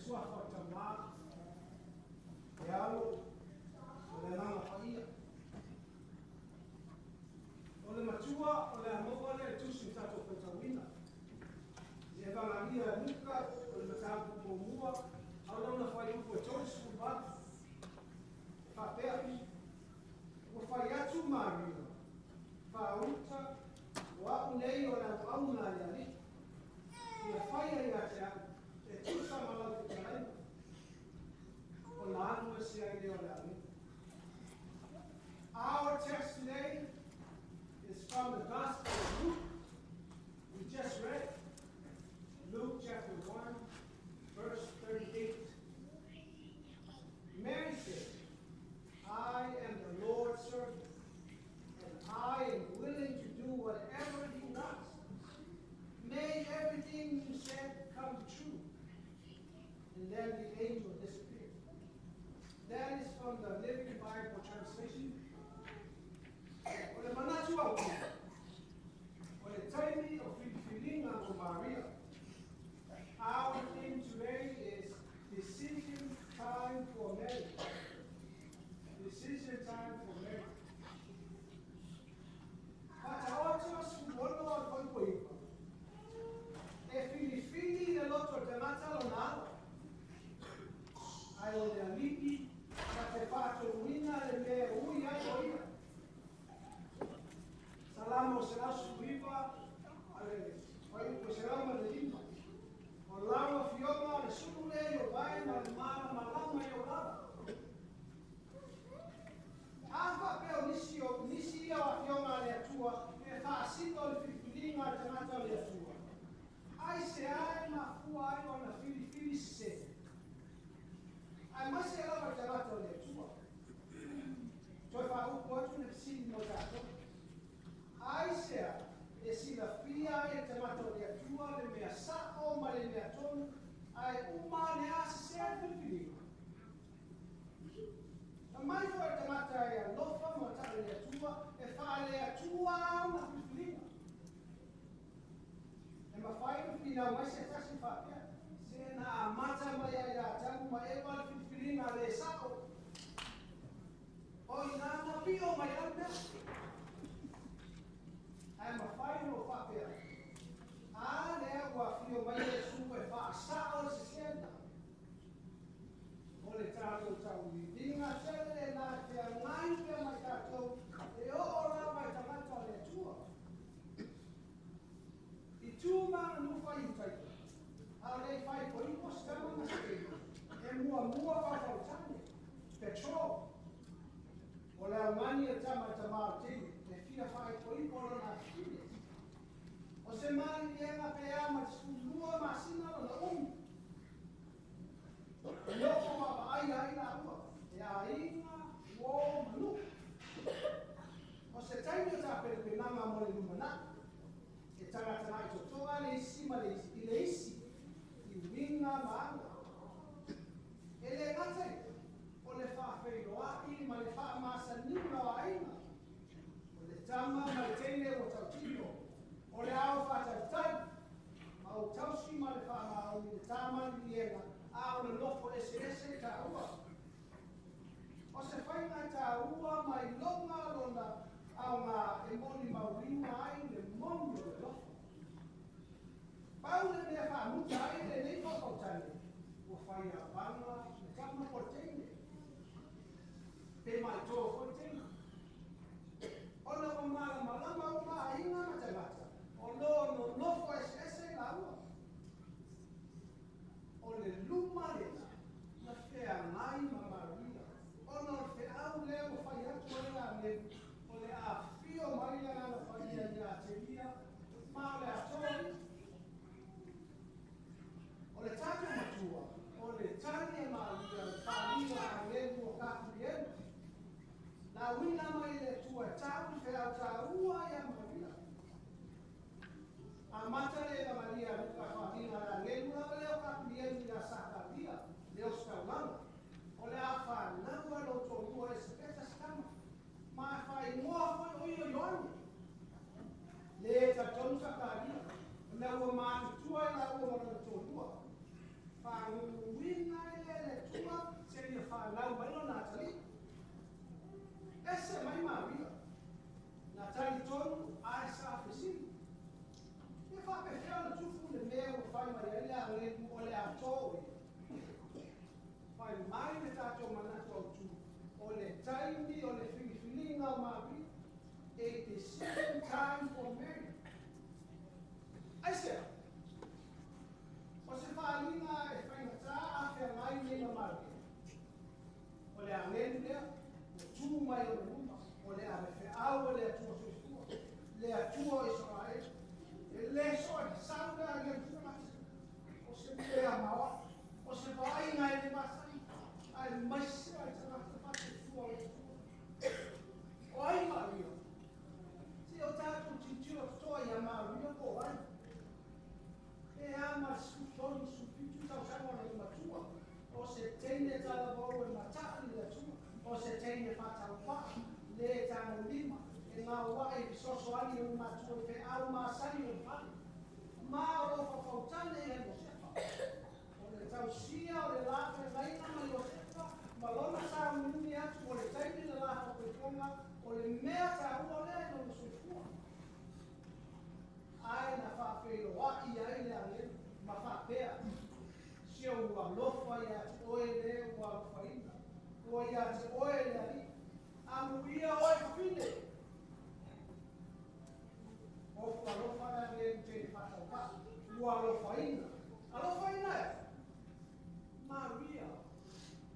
suafa tamā, e alo, o le nanga whaia. O le matua, o le amoa le tusi tato petawina. E vangalia nuka, o le matapu pomua, au lona whai upo e tōi sūpatu. Whapea, o whai atu Maria, whauta, o au nei o le auna le ali. Ia whaia ia te au, e tusa malau te taraina. O la anu e si ai leo le ali. Our text today is from the Gospel of Luke. We just read Luke chapter 1, verse 38. Mary said, I am the Lord's servant, and I am willing to do whatever he wants. May everything you said come true. And then the angel disappeared. That is from the Living Bible translation. O le manatu au kia. O le taimi o whiwhiringa o Maria. Our theme today is Decision Time for Mary. Decision time for Mary. Whataotua suwono o koipoipa. E whiwhiri le loto te mata o nāwa. Ai o le alipi, ka te whātou wina le mea ui ai o ia. Salamo será suiva, vai o será uma lima. O lama fioma le sule o vai ma mara malama o lava. Ava pe o nisi o fioma le atua e fa sito le filinga te mata le atua. Ai se ai ma fu ai o na fili se. Ai ma se lava te mata le atua. Toi fa u potu ne sini mo tato. Ai sea, e si la fia e te mato le atua, le mea sa'o ma le mea tonu, ai uma le ase sea te whiringa. Na mai fo te mata e a lofa ma ta le atua, e wha le atua au na whiringa. E ma whai whiringa mai se tasi whapea, se na mata mai ai a tangu ma e wale whiringa le sa'o. O ina na pio mai au mea. I'm a final papel. Ah, leva fio mai super passa o se senta. Ole trato tau dinga sele na te mai te mai tato e ora mai tamato le tua. I tu ma no fai fai. Ale fai poi postamo na stego. E mua fa faltane. Perciò ole mani e tama tamarte. E fia fai poi polo na fine. O se mani lienga pe ama lua masina lo na E loko ma ai na ua. E a inga uo manu. O se taimi o ta perepenanga mo le lumana. E tangata i to toa le isi ma le isi. I winga maanga. E le ngate. O le whawheiroa i ma le whaamasa nima o aina. Tama mai tene o tautino. O le au whatautau. Ma o tausi ma le whaama au ni le tama ni ena. Au le lofo ese ta ua. O se whainga ta ua mai longa lona au ngā e moni maurina ai le moni o le lofo. Pau le mea whaamuta ai le nei whakautane. O whai a wanga le tama o tene. Pe mai tō o tene. Ona o malama o inga matamata. O no nofo ese la ua. O le luma lena. Na fea ngai ma Maria. Ona o fe au leo fai atu o le ane. O le a fio mai la ngana fai ia ni a te ia. Ma o le atori. O le tata matua. O le tani e Maria. Pālina a ngenu o kakulienu. Na wina mai le tua tau whea taua ia Maria. A mata le la Maria nuka whahina la ngenu la leo kakulienu la sakaria, leo skaulanga. O le a whanau alo tō lua e sepeta skama. Ma whai ngoa whai oio yoani. Le ta tonu sakaria. Na ua mātutua e la ua mana tō lua. whānguina le tua, se ia whānau mai no nā tali. Ese mai mawia. Nā tali tonu, ai sa whisini. E whapewhia na tufu le mea o whai mai ele a ngeku o le a tōi. Whai mai le tātou manatu au tu. O le taimi, o le whiwhilinga o mawi. A decision time for marriage. Aisea. O se whālinga e whaingatā a whea mai nei na mawi. O le a ngenu lea, o tū mai o le luma. O le a me au o le atua whiwhua. Le atua Israel. E le soa ki sauda a le tua mati. O se mea mawa. O se whainga e le masai. Ai maise ai tanata pate tua o le tua. O ai mawi o. Se o tātou titio toa i a mawi o ko ai. E ama sutoni supitu tau sango na matua. O se teine tala vau e matari le atua. O se teine whatau wha. Le tāna lima. E ngā wae ki soso ani o matua pe au māsani o whani. Mā o whawhautane e mo sepa. O le tau sia o le lawe reina mai o sepa. Malona sa muni atu o le teine le lawe o konga. O le mea ta ua lea no le sufua. Ai na whawhelo waki ai le ane. Ma whapea. Sio ua lofa i atu oe le ua lofa ina. Ua i atu oe le ari. Amu ia oe whapine. O whalofa na le te whatauka. Ua lofa ina. A lofa ina e. Maria.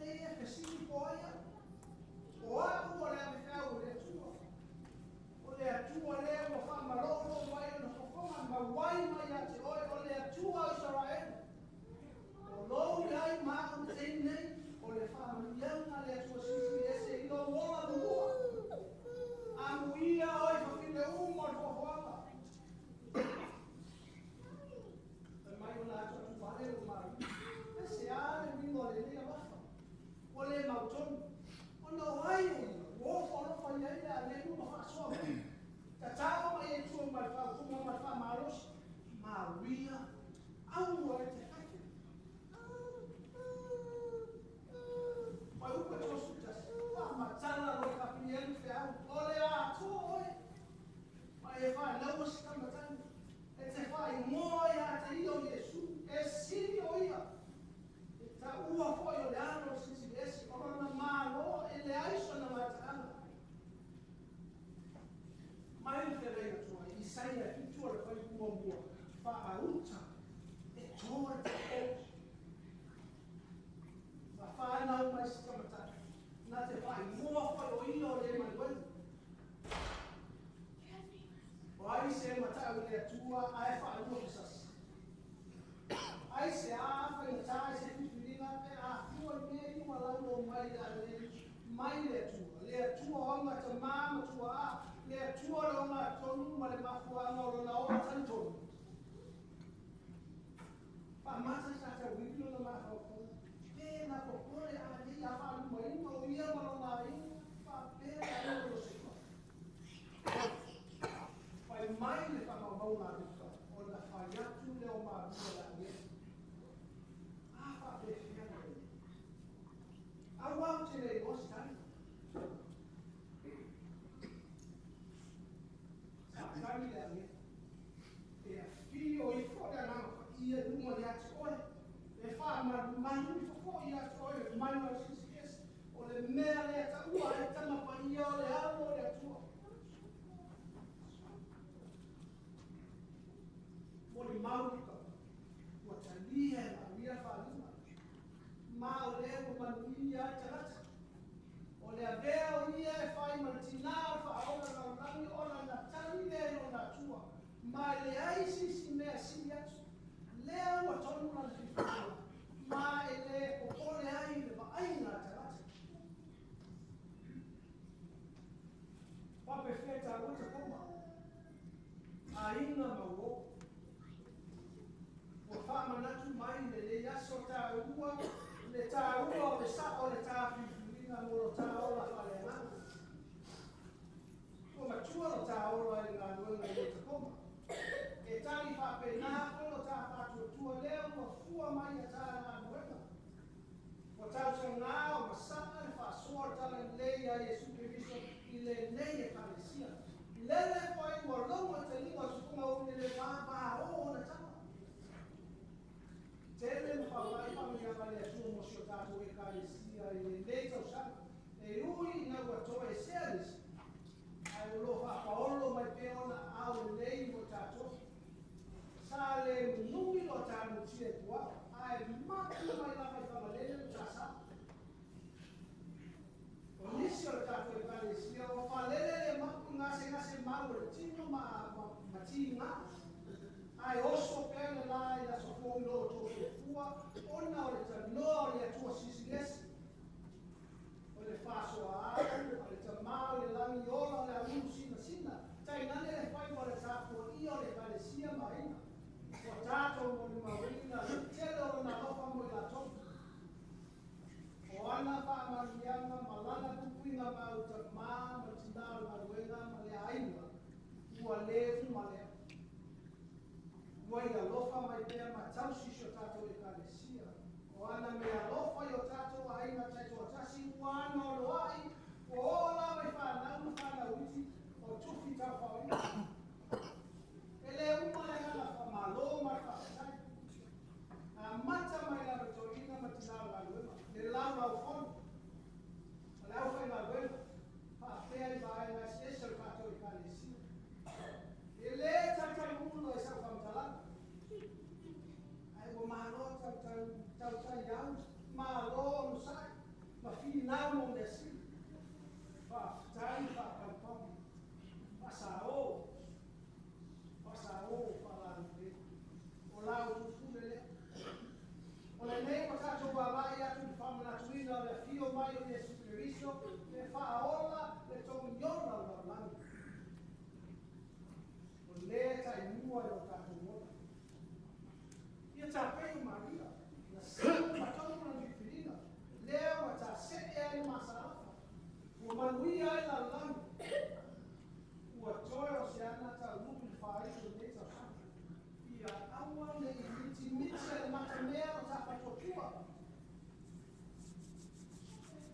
Le e whesini poaia. O aku o le amekau le tua. O le atua le o whamaroro mai o na whakonga ma wai mai ate oe o le atua o Israel. O lou le ai maa o te nei o le whamarianga le atua sisi ese i lo wola mua. Amu ia oe whakine umo o whahuanga. E mai o la atua tu wale o mari. Ese ale mingo le lea wafa. O le mautonu. No ai o folo fa ia ia le no fa so ta tao mai e tu mai fa ku mai fa malos maria au o te fa mai u pe to su ta fa ma tala lo ka pien fe au o le a tu oi mai e fa no mo sta ma tan e te fa i mo ia te io Jesu e si o ia ta ua fo io le ano si si esi o na malo e le aiso na matana mai te reina tua Isaia ki tua le fai kua mua fa auta e tua te o fa na mai si ka matana na te fai mua fo o ilo le manuel o ai se matau le tua ai fa ua kisas ai se a fa i tai se fifilinga pe a tua me i malaulo mai da le mai le tua onga te mama tua a le tua le onga tonu ma le mafua anga o na ora tan tonu pa mata sa te wikilo na mafa o pe na kokore a di a fa lu mai ma o ia ma na i pa pe a lo se pa mai le pa ma mau na o na fa ya tu le o ma la ni I want to know what's done. Sabe lá, né? É filho e fora não, ia numa de ações. É fama, mas não foi ia ações, mas não se esquece. Olha, merda, essa rua, essa mapanha, olha a tua. Olha mal, o talia, a minha família. Ma o leo manuia tarata. O le avea o ia e fai mantina fa ona na rangi ona na tani le ona tua. Ma le ai si mea si atu. Leo o tonu na fifu. Ma e le o le ai le va ai na tarata. Pa perfeita o te koma. Ainga mawo. O fa manatu mai le yaso ta ua. Le tā ua o le sa o le tā whiwhiringa mo lo tā ola whale ngana. Ko matua lo tā ola i ngā nuenga i te koma. E tali whape nā kono tā pātua tua leo o fua mai a tā ngā Lele foi mo longo te lingo su kunga uni le pa o na tama. Tele mo pa mi aba le su mo si o tato e kalesia e le leita o sana. E ui na ua toa e sealis. Ai o lo fa paolo mai pe ona au lei mo tato. Sa le nungi lo tato tia tua. Ai maki mai la mai kamalele mo tasa. O nisi o tato e kalesia o fa lele le maku ngase mau le tino ma tinga. Ai oso pele la i la sofoni lo to fua. Ona o le tanoa o le atua sisilesi. O le faso a o le tamau le langi ola o le alu sina. Tai nane le fai mo le tato i o le kalesia maina. O tato mo ni mawina le tele o na lofa mo i la toka. O ana pa marianga malana kupuinga mau tamau ma tindao ma luenga ma le ainga. Ua levu ma le. Ua ia lofa mai pea ma tau sisio tato e kalesia. O ana mea lofa i o tato a inga taito o tasi ua ana o loai. O ola mai whanau ma whanau iti o tufi tau whawina. Ele uma le hana whamalo ma whakatai. A mata mai la retorina ma tinao la luema. Le lau lau fono. Le au whai la luema. Whapea i vae na sesel tato e kalesia. Ele tatai uno e sa whamtalana. Ai o malo tau iau. Malo no sai. Ma finau mo nesi. Whaftai whakampam. Pasao. Whalanpe. O lau tufulele. O le nei o tato wawai atu ni whamana tuina o le fio mai o le superiso. Le whaola le tongi yona o la langi. O le tai mua o tato mona. Ia tā pēu Maria, na sēu matonu na whiwhirina, lea wa tā sete ai masarafa, ua manui ai la langi, ua toe o se ana tā lupi whae o le tā whaka. Ia aua le i miti mitse le matamea o tā whatopua.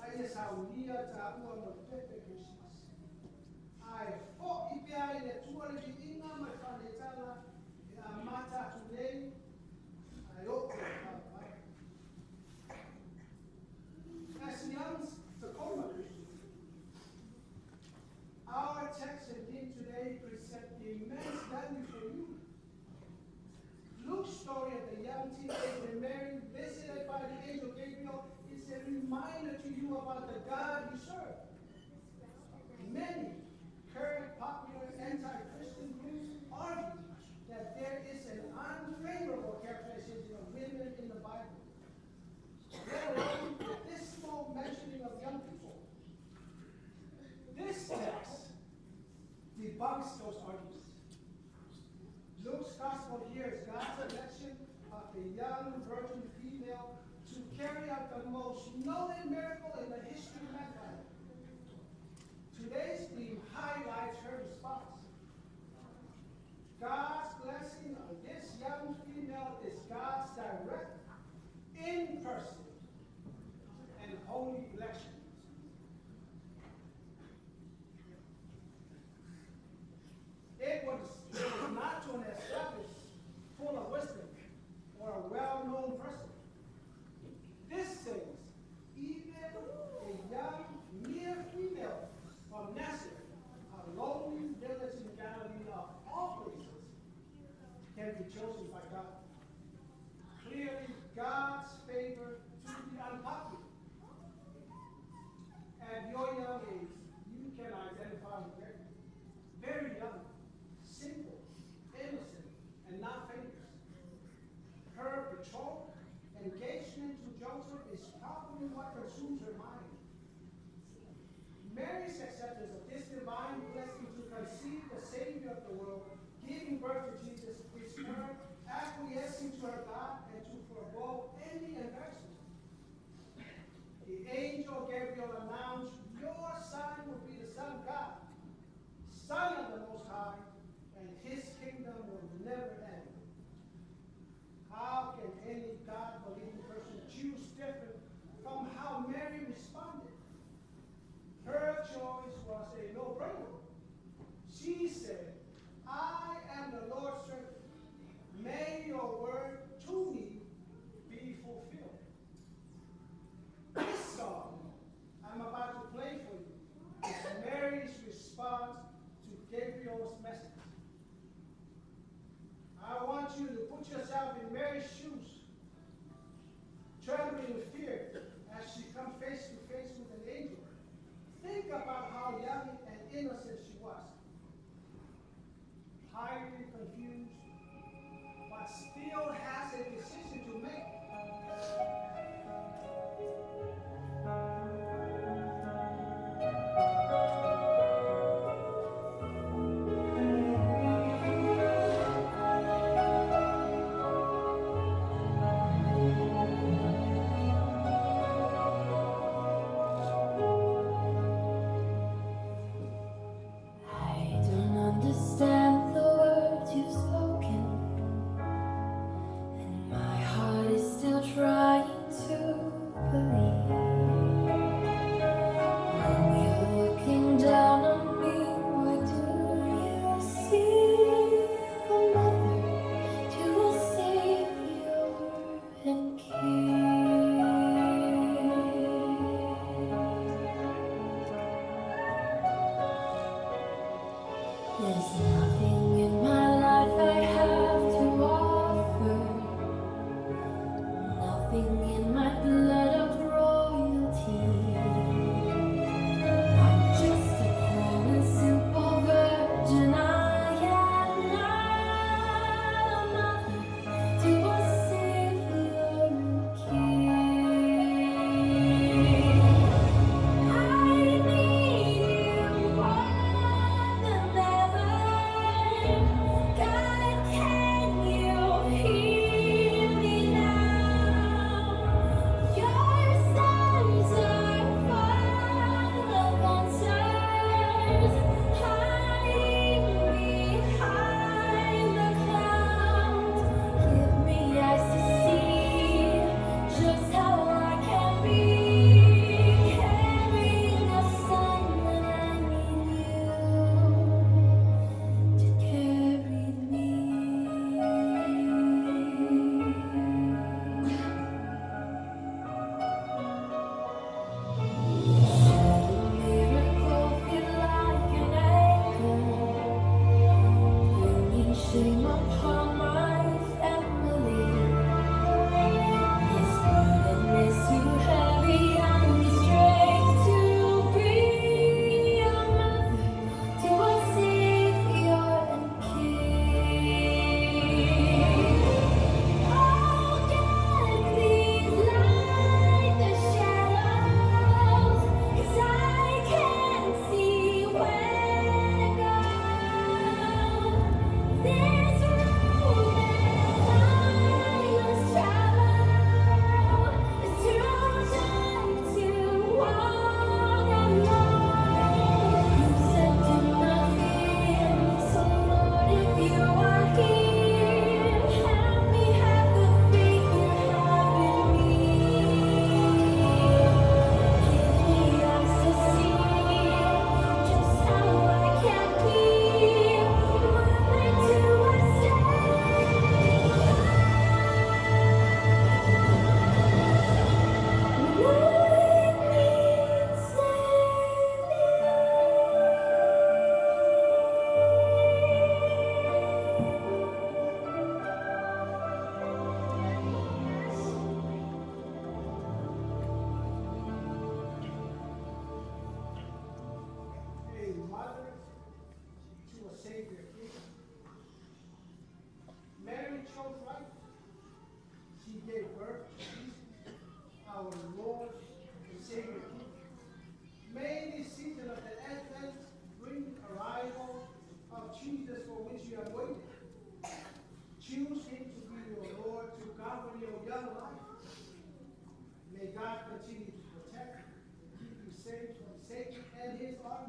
Ai e saunia tā ua no pepe Christmas. Ai fo i pia i le tua le viinga mai whanetala, e a mata atu nei, as young Tacoma Christians, our text and theme today present immense value for you. Luke's story of the young teenager Mary, visited by the angel Gabriel, is a reminder to you about the God you serve. Many current popular anti-Christian groups argue that there is an unfavorable characterization of women in the Bible, let alone this small mentioning of young people. This text debunks those arguments. Luke's gospel here is God's election of the young virgin female to carry out the most noted miracle in the history of mankind. Today's theme highlights her response. God's blessing on this young female is God's direct, in-person, and holy election. It was not to an established, full of wisdom, or a well-known person. This says, even a young, mere female from Nazareth, a lonely village in Galilee of all places, can be chosen by God. Clearly, God's favor to the unpopular. At your young age, you can identify with her. Very young, simple, innocent, and not famous. Her betrothal, engagement to Joseph is probably what consumes her mind. Mary's acceptance of this divine blessing to conceive the Savior of the world, giving birth to Jesus, is her acquiescing to her God and to forego any embarrassment. The angel Gabriel announced, your son you to put yourself in Mary's shoes, trembling with fear as she comes face to face with an angel. Think about how young and innocent she was, highly confused, but still has a decision to make. I don't understand the words you've spoken, and my heart is still trying to believe. When you're looking down on me, what do you see? A mother to a savior and king. There's nothing in my life I have to offer, nothing in my blood of royalty. I'm just a poor and simple virgin. I am not a mother to a savior and king. I need you more than ever. God, can you hear me now? Your stars are full of answers, hiding behind the clouds. Give me eyes to see just how I can be, carrying a son when I need you to carry me. Miracle feel like an anchor, bringing shame upon my family. This burden is too heavy on me strength to be a mother to a savior and king. Oh God, please light the shadows, 'cause I can't see where to go. This road that I must travel is too dark to walk alone. You said do not fear, so Lord, if you are here, help me have the faith you have in me. Give me eyes to see just how I can be willing to A mother to a Savior King. Mary chose right. She gave birth to Jesus, our Lord and Savior King. May this season of the Advent bring arrival of Jesus for which you have waited. Choose him to be your Lord, to govern your young life. May God continue to protect, keep you safe from Satan and his army.